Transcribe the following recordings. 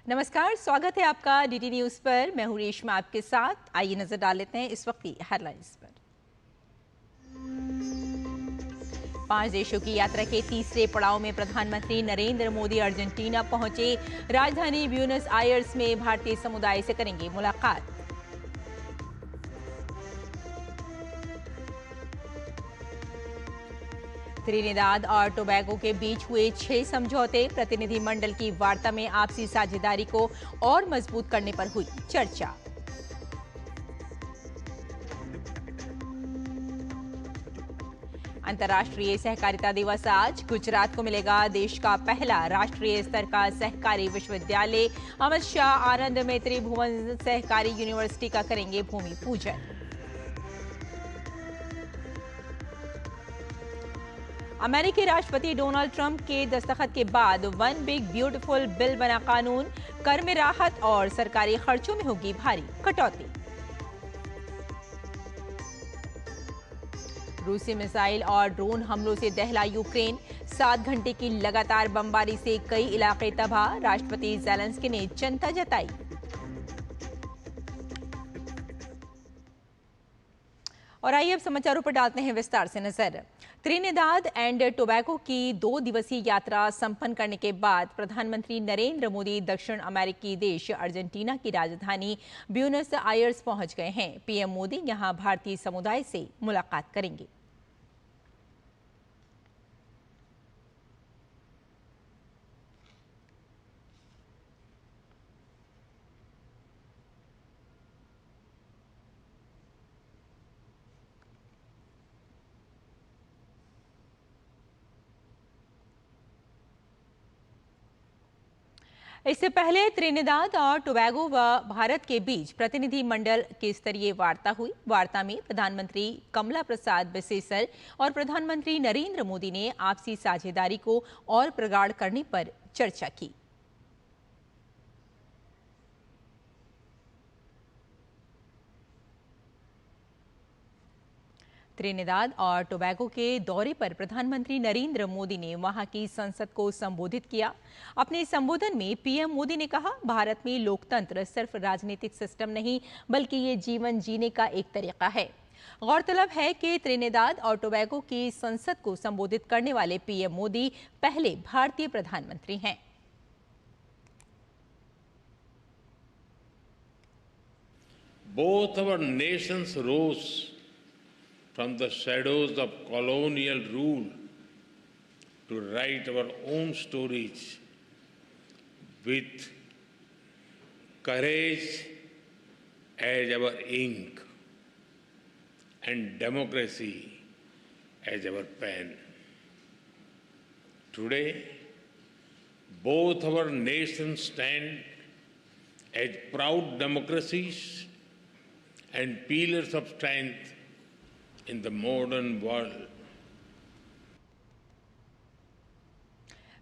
नमस्कार, स्वागत है आपका डीडी न्यूज पर। मैं हूं रेशमा आपके साथ। आइए नजर डाल लेते हैं इस वक्त की हेडलाइंस पर। 5 देशों की यात्रा के तीसरे पड़ाव में प्रधानमंत्री नरेंद्र मोदी अर्जेंटीना पहुंचे। राजधानी ब्यूनस आयर्स में भारतीय समुदाय से करेंगे मुलाकात। त्रिनिदाद और टोबैगो के बीच हुए 6 समझौते। प्रतिनिधिमंडल की वार्ता में आपसी साझेदारी को और मजबूत करने पर हुई चर्चा। अंतर्राष्ट्रीय सहकारिता दिवस आज। गुजरात को मिलेगा देश का पहला राष्ट्रीय स्तर का सहकारी विश्वविद्यालय। अमित शाह आनंद मैत्री भुवन सहकारी यूनिवर्सिटी का करेंगे भूमि पूजन। अमेरिकी राष्ट्रपति डोनाल्ड ट्रंप के दस्तखत के बाद वन बिग ब्यूटीफुल बिल बना कानून। कर में राहत और सरकारी खर्चों में होगी भारी कटौती। रूसी मिसाइल और ड्रोन हमलों से दहला यूक्रेन। 7 घंटे की लगातार बमबारी से कई इलाके तबाह। राष्ट्रपति ज़ेलेंस्की ने चिंता जताई। और आइए अब समाचारों पर डालते हैं विस्तार से नजर। त्रिनिदाद एंड टोबैगो की 2 दिवसीय यात्रा संपन्न करने के बाद प्रधानमंत्री नरेंद्र मोदी दक्षिण अमेरिकी देश अर्जेंटीना की राजधानी ब्यूनस आयर्स पहुंच गए हैं। पीएम मोदी यहां भारतीय समुदाय से मुलाकात करेंगे। इससे पहले त्रिनिदाद और टोबैगो व भारत के बीच प्रतिनिधिमंडल की स्तरीय वार्ता हुई। वार्ता में प्रधानमंत्री कमला प्रसाद बिसेसर और प्रधानमंत्री नरेंद्र मोदी ने आपसी साझेदारी को और प्रगाढ़ करने पर चर्चा की। त्रिनिदाद और टोबैगो के दौरे पर प्रधानमंत्री नरेंद्र मोदी ने वहां की संसद को संबोधित किया। अपने संबोधन में पीएम मोदी ने कहा, भारत में लोकतंत्र सिर्फ राजनीतिक सिस्टम नहीं बल्कि ये जीवन जीने का एक तरीका है। गौरतलब है कि त्रिनिदाद और टोबैगो की संसद को संबोधित करने वाले पीएम मोदी पहले भारतीय प्रधानमंत्री हैं। Both our nations rose from the shadows of colonial rule to write our own stories with courage as our ink and democracy as our pen. Today, both our nations stand as proud democracies and pillars of strength in the modern world.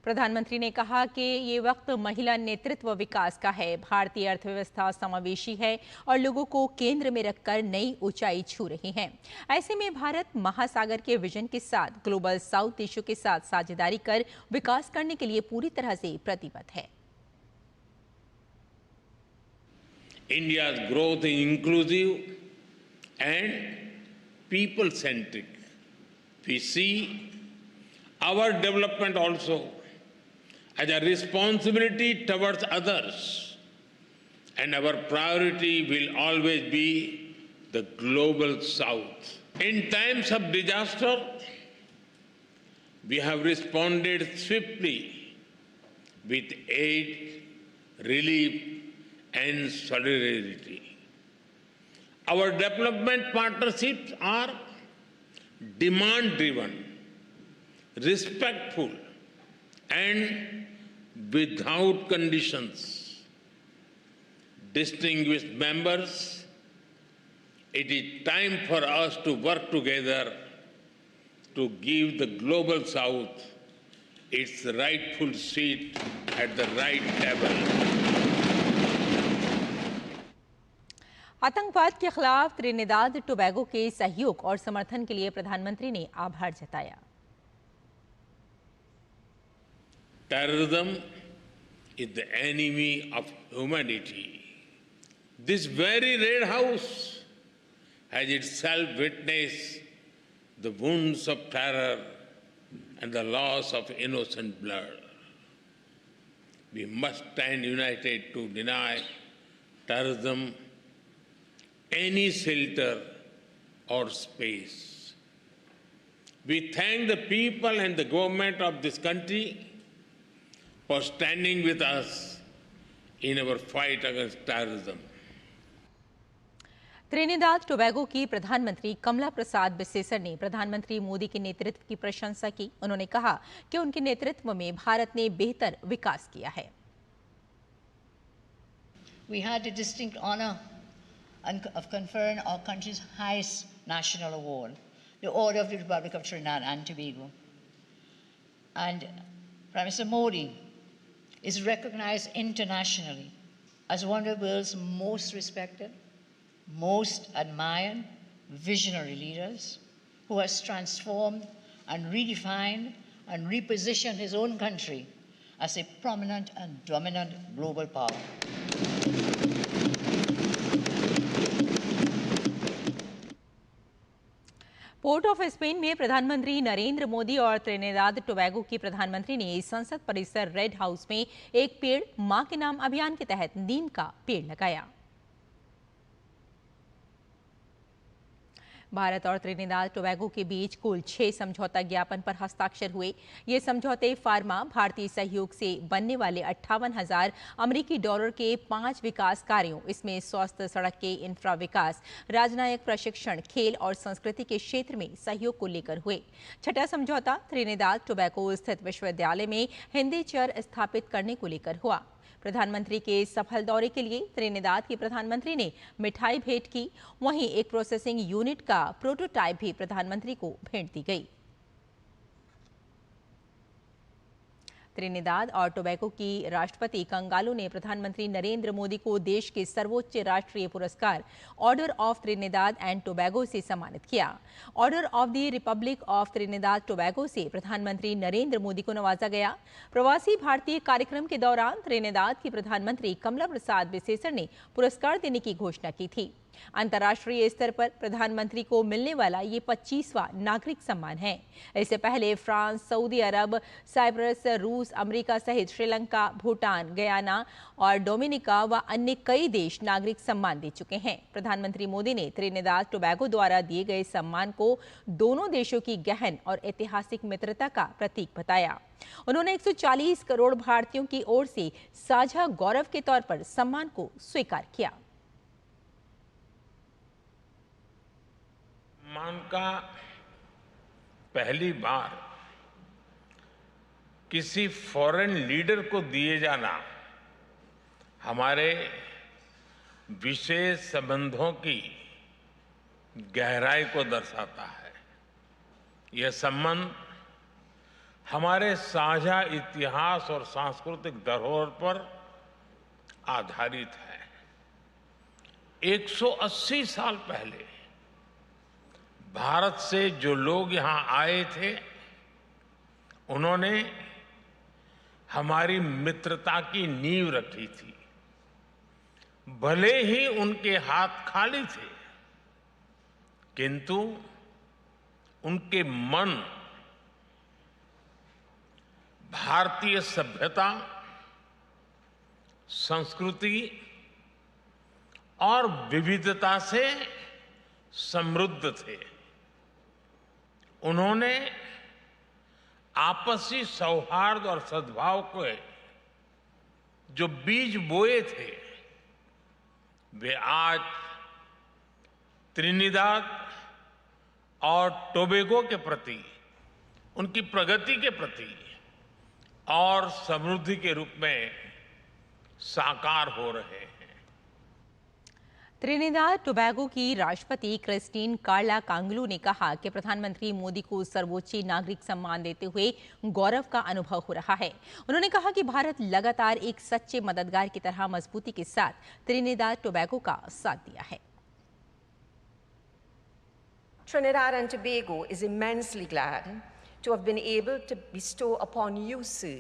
प्रधानमंत्री ने कहा कि ये वक्त महिला नेतृत्व विकास का है। भारतीय अर्थव्यवस्था समावेशी है और लोगों को केंद्र में रखकर नई ऊंचाई छू रही है। ऐसे में भारत महासागर के विजन के साथ ग्लोबल साउथ देशों के साथ साझेदारी कर विकास करने के लिए पूरी तरह से प्रतिबद्ध है। India's growth is inclusive and people-centric. We see our development also as a responsibility towards others, and our priority will always be the global south. In times of disaster, we have responded swiftly with aid, relief, and solidarity. Our development partnerships are demand-driven, respectful, and without conditions. Distinguished members, it is time for us to work together to give the Global South its rightful seat at the right table. आतंकवाद के खिलाफ Trinidad Tobago के सहयोग और समर्थन के लिए प्रधानमंत्री ने आभार जताया। Terrorism is the enemy of humanity. This very Red House has itself witnessed the wounds of terror and the loss of innocent blood. We must stand united to deny terrorism any shelter or space. We thank the people and the government of this country for standing with us in our fight against terrorism. Trinidad Tobago की प्रधानमंत्री कमला प्रसाद बिसेसर ने प्रधानमंत्री मोदी के नेतृत्व की प्रशंसा की। उन्होंने कहा कि उनके नेतृत्व में भारत ने बेहतर विकास किया है। We had the distinct honor of conferring our country's highest national award, the Order of the Republic of Trinidad and Tobago. And Prime Minister Modi is recognized internationally as one of the world's most respected, most admired visionary leaders who has transformed and redefined and repositioned his own country as a prominent and dominant global power. Port of Spain में प्रधानमंत्री नरेंद्र मोदी और Trinidad Tobago की प्रधानमंत्री ने संसद परिसर red house में एक पेड़ मां के नाम अभियान के तहत नीम का पेड़ लगाया। भारत और त्रिनिदाद टोबैगो के बीच कुल 6 समझौता ज्ञापन पर हस्ताक्षर हुए। ये समझौते फार्मा, भारतीय सहयोग से बनने वाले 58,000 अमेरिकी डॉलर के 5 विकास कार्यों, इसमें स्वास्थ्य, सड़क के इंफ्रा विकास, राजनयिक प्रशिक्षण, खेल और संस्कृति के क्षेत्र में सहयोग को लेकर हुए। छठा समझौता त्रिनिदाद टोबैगो स्थित विश्वविद्यालय में हिंदी चेयर स्थापित करने को लेकर हुआ। प्रधानमंत्री के सफल दौरे के लिए त्रिनिदाद की प्रधानमंत्री ने मिठाई भेंट की। वहीं एक प्रोसेसिंग यूनिट का प्रोटोटाइप भी प्रधानमंत्री को भेंट दी गई। त्रिनिदाद और टोबैगो की राष्ट्रपति कंगालो ने प्रधानमंत्री नरेंद्र मोदी को देश के सर्वोच्च राष्ट्रीय पुरस्कार order of Trinidad and Tobago से सम्मानित किया। Order of the Republic of Trinidad Tobago से प्रधानमंत्री नरेंद्र मोदी को नवाजा गया। प्रवासी भारतीय कार्यक्रम के दौरान त्रिनिदाद की प्रधानमंत्री कमला प्रसाद बिसेसर ने पुरस्कार देने की घोषणा की थी। अंतर्राष्ट्रीय स्तर पर प्रधानमंत्री को मिलने वाला ये 25वां नागरिक सम्मान है। इससे पहले फ्रांस, सऊदी अरब, साइप्रस, रूस, अमेरिका सहित श्रीलंका, भूटान, गयाना और डोमिनिका व अन्य कई देश नागरिक सम्मान दे चुके हैं। प्रधानमंत्री मोदी ने त्रिनिदाद टोबैगो द्वारा दिए गए सम्मान को दोनों देशों की गहन और ऐतिहासिक मित्रता का प्रतीक बताया। उन्होंने 140 करोड़ भारतीयों की ओर से साझा गौरव के तौर पर सम्मान को स्वीकार किया। सम्मान का पहली बार किसी फॉरेन लीडर को दिए जाना हमारे विशेष संबंधों की गहराई को दर्शाता है। यह संबंध हमारे साझा इतिहास और सांस्कृतिक धरोहर पर आधारित है। 180 साल पहले भारत से जो लोग यहां आए थे, उन्होंने हमारी मित्रता की नींव रखी थी। भले ही उनके हाथ खाली थे, किंतु उनके मन भारतीय सभ्यता, संस्कृति और विविधता से समृद्ध थे। उन्होंने आपसी सौहार्द और सद्भाव के जो बीज बोए थे, वे आज त्रिनिदाद और टोबैगो के प्रति, उनकी प्रगति के प्रति और समृद्धि के रूप में साकार हो रहे हैं। त्रिनिदाद टोबैगो की राष्ट्रपति क्रिस्टीन कार्ला कांगलू ने कहा कि प्रधानमंत्री मोदी को सर्वोच्च नागरिक सम्मान देते हुए गौरव का अनुभव हो रहा है। उन्होंने कहा कि भारत लगातार एक सच्चे मददगार की तरह मजबूती के साथ त्रिनिदाद टोबैगो का साथ दिया है। Trinidad and Tobago is immensely glad to have been able to bestow upon you, sir,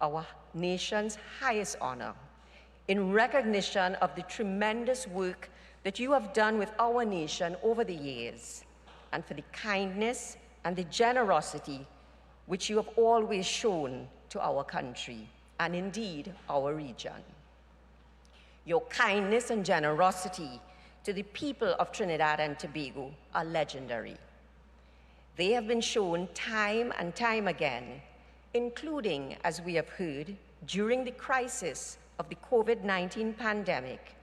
our nation's highest honor, in recognition of the tremendous work that you have done with our nation over the years, and for the kindness and the generosity which you have always shown to our country, and indeed our region. Your kindness and generosity to the people of Trinidad and Tobago are legendary. They have been shown time and time again, including, as we have heard, during the crisis of the COVID-19 pandemic,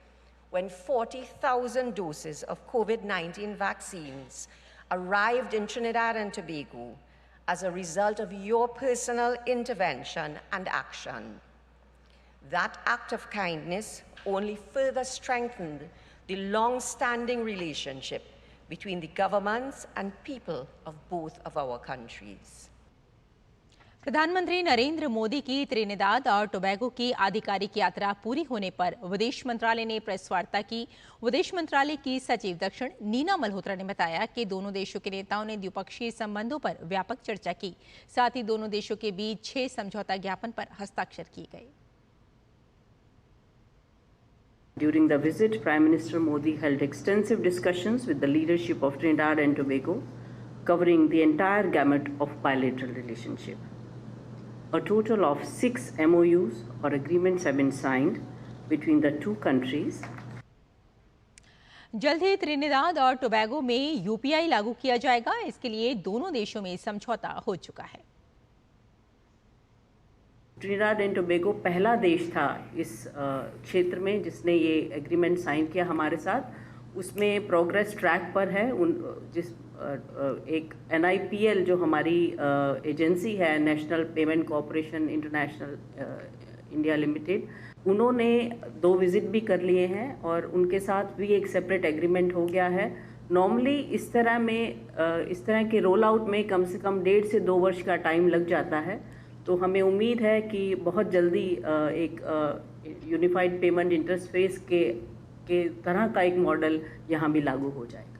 when 40,000 doses of COVID-19 vaccines arrived in Trinidad and Tobago as a result of your personal intervention and action. That act of kindness only further strengthened the long-standing relationship between the governments and people of both of our countries. प्रधानमंत्री नरेंद्र मोदी की Trinidad और Tobago की आधिकारिक यात्रा पूरी होने पर विदेश मंत्रालय ने प्रेस वार्ता की। विदेश मंत्रालय की सचिव दक्षिण नीना मल्होत्रा ने बताया कि दोनों देशों के नेताओं ने द्विपक्षीय संबंधों पर व्यापक चर्चा की। साथ ही दोनों देशों के बीच 6 समझौता ज्ञापन पर हस्ताक्षर किए गए। During the visit, Prime Minister Modi held extensive discussions with the leadership of Trinidad and Tobago, covering the entire gamut of bilateral relationship. A total of 6 MOUs or agreements have been signed between the two countries. जल्द ही Trinidad और Tobago में UPI लागू किया जाएगा। इसके लिए दोनों देशों में समझौता हो चुका है। ट्रिनिडाद एंड टोबैगो पहला देश था इस क्षेत्र में जिसने ये एग्रीमेंट साइन किया हमारे साथ। उसमें प्रोग्रेस ट्रैक पर है। एक NIPL जो हमारी एजेंसी है, national payment corporation international India limited, उन्होंने 2 विजिट भी कर लिए हैं और उनके साथ भी एक सेपरेट एग्रीमेंट हो गया है। नॉर्मली इस तरह के रोल आउट में कम से कम 1.5 से 2 वर्ष का टाइम लग जाता है। तो हमें उम्मीद है कि बहुत जल्दी एक यूनिफाइड पेमेंट इंटरफेस के तरह का एक मॉडल यहाँ भी लागू हो जाएगा।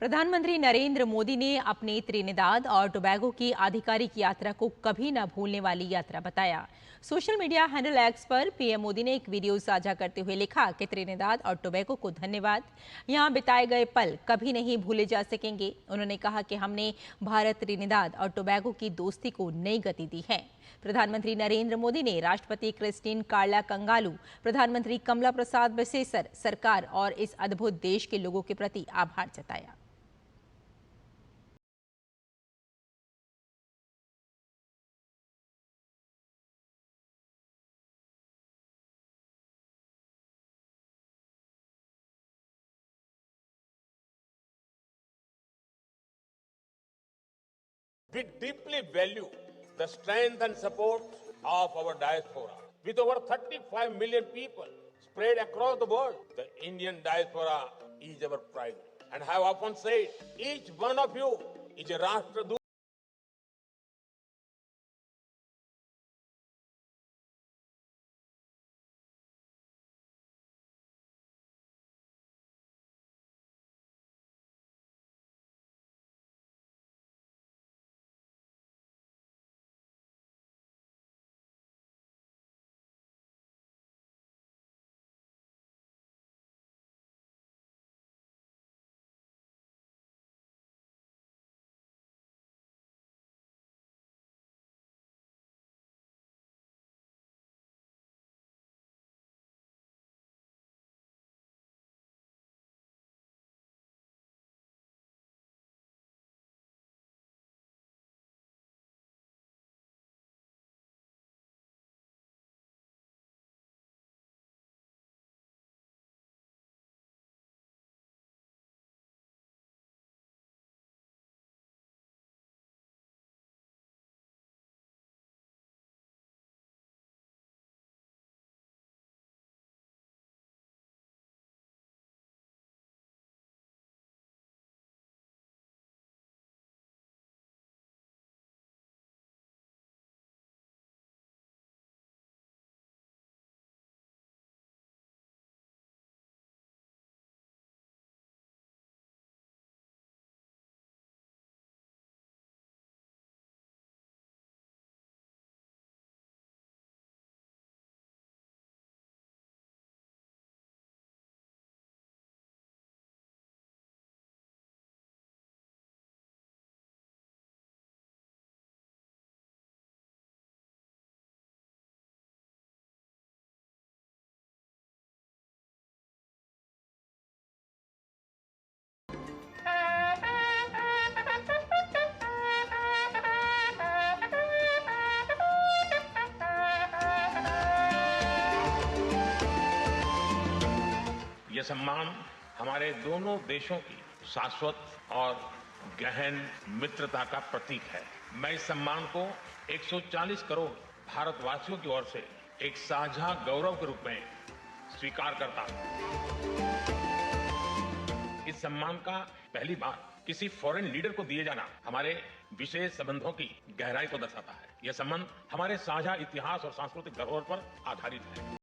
प्रधानमंत्री नरेंद्र मोदी ने अपनी त्रिनिदाद और टोबैगो की आधिकारिक यात्रा को कभी न भूलने वाली यात्रा बताया। सोशल मीडिया हैंडल एक्स पर पीएम मोदी ने एक वीडियो साझा करते हुए लिखा कि त्रिनिदाद और टोबैगो को धन्यवाद, यहां बिताए गए पल कभी नहीं भूले जा सकेंगे। उन्होंने कहा कि हमने भारत त्रिनिदाद और टोबैगो की दोस्ती को नई गति दी है। प्रधानमंत्री नरेंद्र मोदी ने राष्ट्रपति क्रिस्टीन कार्ला कंगालू, प्रधानमंत्री कमला प्रसाद बिसेसर, सरकार और इस अद्भुत देश के लोगों के प्रति आभार जताया। We deeply value the strength and support of our diaspora. With over 35 million people spread across the world, the Indian diaspora is our pride. And I have often said, each one of you is a Rashtradoot. सम्मान हमारे दोनों देशों की शाश्वत और गहन मित्रता का प्रतीक है। मैं इस सम्मान को 140 करोड़ भारतवासियों की ओर से एक साझा गौरव के रूप में स्वीकार करता हूं। इस सम्मान का पहली बार किसी फॉरेन लीडर को दिए जाना हमारे विशेष संबंधों की गहराई को दर्शाता है। यह संबंध हमारे साझा इतिहास और सांस्कृतिक धरोहर पर आधारित है।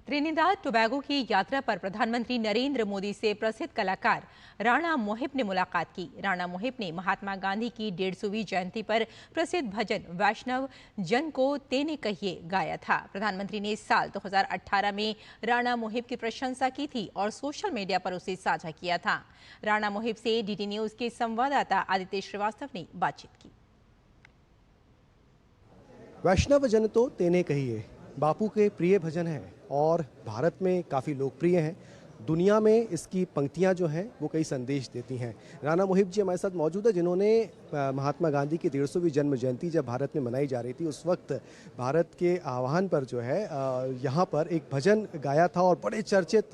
त्रिनिदाद टोबैगो की यात्रा पर प्रधानमंत्री नरेंद्र मोदी से प्रसिद्ध कलाकार राणा मोहिब ने मुलाकात की। राणा मोहिब ने महात्मा गांधी की 150वीं जयंती पर प्रसिद्ध भजन वैष्णव जन को तेने कहिए गाया था। प्रधानमंत्री ने साल 2018 में राणा मोहिब की प्रशंसा की थी और सोशल मीडिया पर उसे साझा किया था। राणा मोहिब से डीडी न्यूज के संवाददाता आदित्य श्रीवास्तव ने बातचीत की। वैष्णव जन तो तेने कहिए बापू के प्रिय भजन है और भारत में काफ़ी लोकप्रिय हैं। दुनिया में इसकी पंक्तियां जो हैं वो कई संदेश देती हैं। राणा मोहिब जी हमारे साथ मौजूद है, जिन्होंने महात्मा गांधी की 150वीं जन्म जयंती जब भारत में मनाई जा रही थी उस वक्त भारत के आह्वान पर जो है यहाँ पर एक भजन गाया था और बड़े चर्चित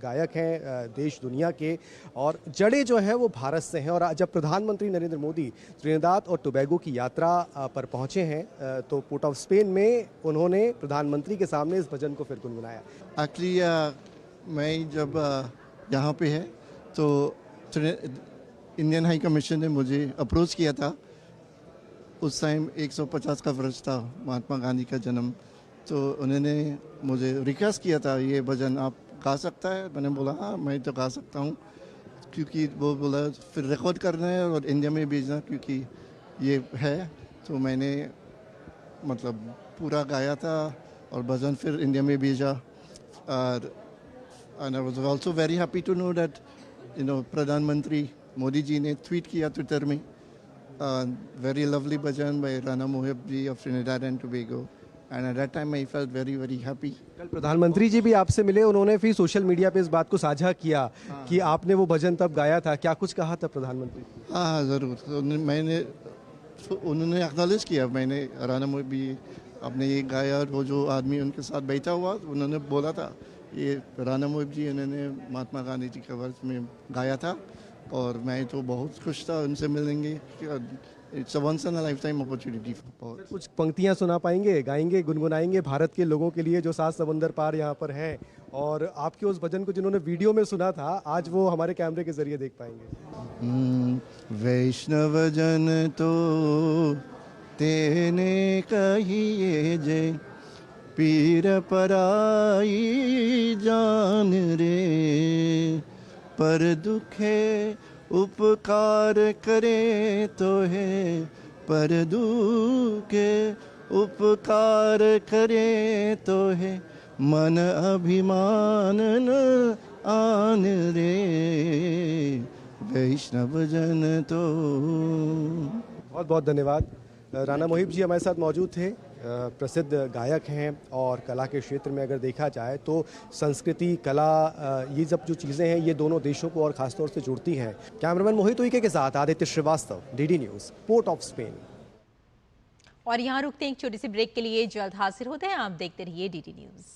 गायक हैं देश दुनिया के, और जड़ें जो हैं वो भारत से हैं। और जब प्रधानमंत्री नरेंद्र मोदी त्रिनिदाद और टोबैगो की यात्रा पर पहुँचे हैं तो पोर्ट ऑफ स्पेन में उन्होंने प्रधानमंत्री के सामने इस भजन को फिर गुनगुनाया। एक्चुअली मैं जब यहाँ पे है तो इंडियन हाई कमीशन ने मुझे अप्रोच किया था। उस टाइम 150 का वर्ष था महात्मा गांधी का जन्म, तो उन्होंने मुझे रिक्वेस्ट किया था ये भजन आप गा सकता है। मैंने बोला हाँ मैं तो गा सकता हूँ, क्योंकि वो बोला फिर रिकॉर्ड करना है और इंडिया में भेजना क्योंकि ये है। तो मैंने मतलब पूरा गाया था और भजन फिर इंडिया में भेजा। और And I was also very happy to know that, प्रधानमंत्री मोदी जी ने ट्वीट किया ट्विटर में, very lovely bhajan by Rana Mohib ji of Trinidad and Tobago. And at that time I felt very, very happy. कल प्रधानमंत्री जी भी आपसे मिले, उन्होंने फिर सोशल मीडिया पे इस बात को साझा किया कि आपने वो भजन तब गाया था। क्या कुछ कहा था प्रधानमंत्री? हाँ ज़रूर। तो उन्होंने एक्नॉलेज किया, मैंने राना मोहिब भी अपने ये गाया। और वो जो आदमी उनके साथ बैठा हुआ उन्होंने बोला था ये राणा मोहिब जी उन्होंने महात्मा गांधी जी के वर्ष में गाया था और मैं तो बहुत खुश था उनसे मिलेंगे। It's a once in a lifetime opportunity. कुछ पंक्तियां सुना पाएंगे, गाएंगे, गुनगुनाएंगे भारत के लोगों के लिए जो 7 समंदर पार यहाँ पर हैं, और आपके उस भजन को जिन्होंने वीडियो में सुना था आज वो हमारे कैमरे के जरिए देख पाएंगे। वैष्णव जन तो तेने कहिए जय, पीर पराई जान रे, पर दुखे उपकार करे तो है, पर दुखे उपकार करे तो है, मन अभिमान न आन रे, वैष्णव जन तो। बहुत बहुत धन्यवाद। राणा मोहिब जी हमारे साथ मौजूद थे प्रसिद्ध गायक हैं और कला के क्षेत्र में अगर देखा जाए तो संस्कृति, कला, ये सब जो चीज़ें हैं ये दोनों देशों को और ख़ासतौर से जुड़ती हैं। कैमरामैन मोहित उइके के साथ Aditya Srivastava, DD News, Port of Spain. और यहाँ रुकते हैं एक छोटी सी ब्रेक के लिए, जल्द हाजिर होते हैं। आप देखते रहिए डीडी न्यूज़।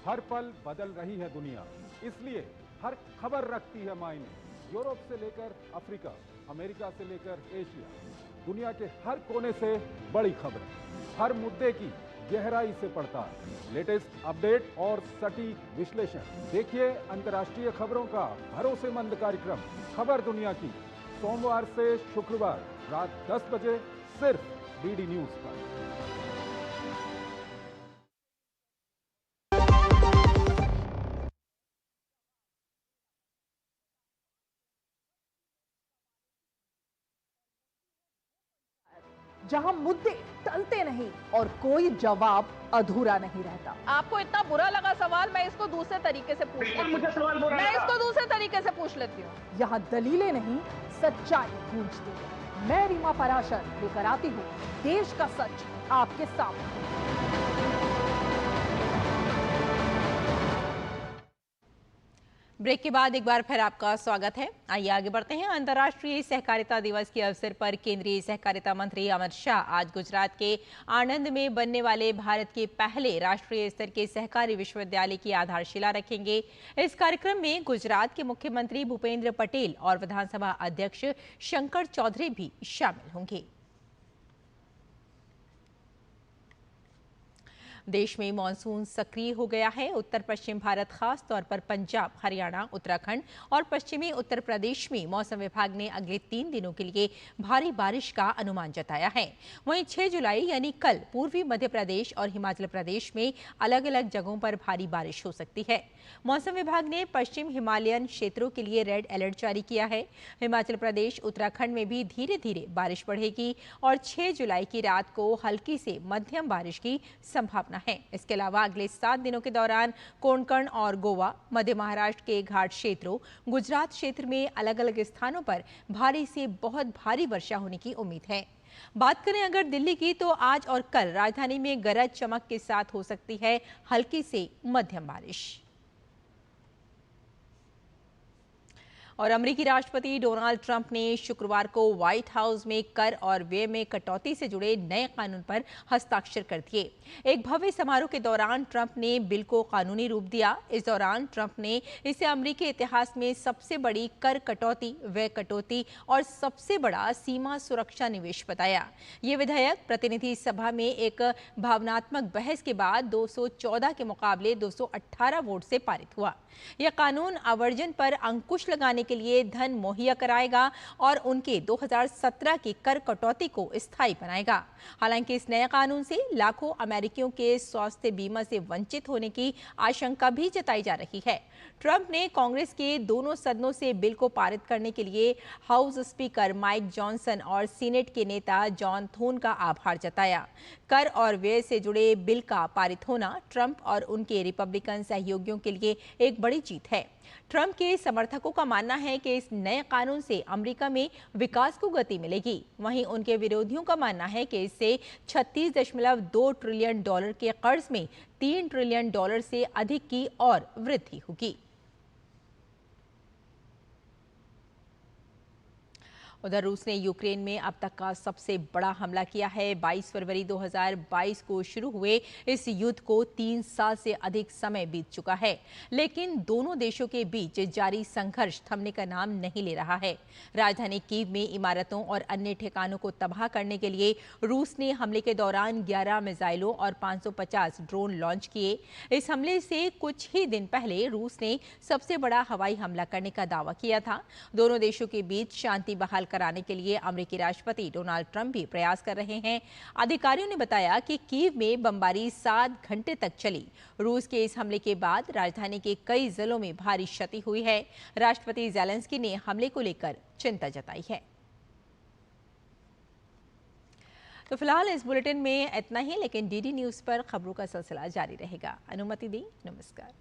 हर पल बदल रही है दुनिया, इसलिए हर खबर रखती है मायने। यूरोप से लेकर अफ्रीका, अमेरिका से लेकर एशिया, दुनिया के हर कोने से बड़ी खबरें, हर मुद्दे की गहराई से पड़ताल, लेटेस्ट अपडेट और सटीक विश्लेषण। देखिए अंतर्राष्ट्रीय खबरों का भरोसेमंद कार्यक्रम खबर दुनिया की, सोमवार से शुक्रवार रात 10 बजे सिर्फ डीडी न्यूज पर। जहां मुद्दे टलते नहीं और कोई जवाब अधूरा नहीं रहता। आपको इतना बुरा लगा सवाल, मैं इसको दूसरे तरीके से पूछ लेती हूँ। मैं इसको दूसरे तरीके से पूछ लेती हूँ। यहाँ दलीलें नहीं, सच्चाई गूंजती है। मैं रीमा पराशर लेकर आती हूँ देश का सच आपके सामने। ब्रेक के बाद एक बार फिर आपका स्वागत है। आइए आगे बढ़ते हैं। अंतर्राष्ट्रीय सहकारिता दिवस के अवसर पर केंद्रीय सहकारिता मंत्री अमित शाह आज गुजरात के आणंद में बनने वाले भारत के पहले राष्ट्रीय स्तर के सहकारी विश्वविद्यालय की आधारशिला रखेंगे। इस कार्यक्रम में गुजरात के मुख्यमंत्री भूपेंद्र पटेल और विधानसभा अध्यक्ष शंकर चौधरी भी शामिल होंगे। देश में मानसून सक्रिय हो गया है। उत्तर पश्चिम भारत, खास तौर पर पंजाब, हरियाणा, उत्तराखंड और पश्चिमी उत्तर प्रदेश में मौसम विभाग ने अगले 3 दिनों के लिए भारी बारिश का अनुमान जताया है। वहीं 6 जुलाई यानी कल पूर्वी मध्य प्रदेश और हिमाचल प्रदेश में अलग अलग जगहों पर भारी बारिश हो सकती है। मौसम विभाग ने पश्चिम हिमालयन क्षेत्रों के लिए रेड अलर्ट जारी किया है। हिमाचल प्रदेश, उत्तराखंड में भी धीरे धीरे बारिश बढ़ेगी और 6 जुलाई की रात को हल्की से मध्यम बारिश की संभावना है। इसके अलावा अगले 7 दिनों के दौरान कोंकण और गोवा, मध्य महाराष्ट्र के घाट क्षेत्रों, गुजरात क्षेत्र में अलग अलग स्थानों पर भारी से बहुत भारी वर्षा होने की उम्मीद है। बात करें अगर दिल्ली की, तो आज और कल राजधानी में गरज चमक के साथ हो सकती है हल्की से मध्यम बारिश। और अमेरिकी राष्ट्रपति डोनाल्ड ट्रंप ने शुक्रवार को व्हाइट हाउस में कर और व्यय में कटौती से जुड़े नए कानून पर हस्ताक्षर कर दिए। एक भव्य समारोह के दौरान ट्रंप ने बिल को कानूनी रूप दिया। इस दौरान ट्रंप ने इसे अमेरिकी इतिहास में सबसे बड़ी कर कटौती, व्यय कटौती और सबसे बड़ा सीमा सुरक्षा निवेश बताया। ये विधेयक प्रतिनिधि सभा में एक भावनात्मक बहस के बाद 214 के मुकाबले 218 वोट से पारित हुआ। यह कानून आवर्जन पर अंकुश लगाने के लिए धन मुहैया कराएगा और उनके 2017 की कर कटौती को स्थायी बनाएगा। हालांकि इस नए कानून से लाखों अमेरिकियों के स्वास्थ्य बीमा से वंचित होने की आशंका भी जताई जा रही है। ट्रंप ने कांग्रेस के दोनों सदनों से बिल को पारित करने के लिए हाउस स्पीकर माइक जॉनसन और सीनेट के नेता जॉन थून का आभार जताया। कर और व्यय से जुड़े बिल का पारित होना ट्रंप और उनके रिपब्लिकन सहयोगियों के लिए एक बड़ी जीत है। ट्रंप के समर्थकों का मानना है कि इस नए कानून से अमेरिका में विकास को गति मिलेगी। वहीं उनके विरोधियों का मानना है कि इससे $36.2 ट्रिलियन के कर्ज में $3 ट्रिलियन से अधिक की और वृद्धि होगी। उधर रूस ने यूक्रेन में अब तक का सबसे बड़ा हमला किया है। 22 फरवरी 2022 को शुरू हुए इस युद्ध को 3 साल से अधिक समय बीत चुका है, लेकिन दोनों देशों के बीच जारी संघर्ष थमने का नाम नहीं ले रहा है। राजधानी कीव में इमारतों और अन्य ठिकानों को तबाह करने के लिए रूस ने हमले के दौरान 11 मिसाइलों और 550 ड्रोन लॉन्च किए। इस हमले से कुछ ही दिन पहले रूस ने सबसे बड़ा हवाई हमला करने का दावा किया था। दोनों देशों के बीच शांति बहाल कराने के लिए अमेरिकी राष्ट्रपति डोनाल्ड ट्रंप भी प्रयास कर रहे हैं। अधिकारियों ने बताया कि कीव में बमबारी 7 घंटे तक चली। रूस के इस हमले के बाद राजधानी के कई जिलों में भारी क्षति हुई है। राष्ट्रपति ज़ेलेंस्की ने हमले को लेकर चिंता जताई है। तो फिलहाल इस बुलेटिन में इतना ही, लेकिन डीडी न्यूज़ पर खबरों का सिलसिला जारी रहेगा। अनुमति दी, नमस्कार।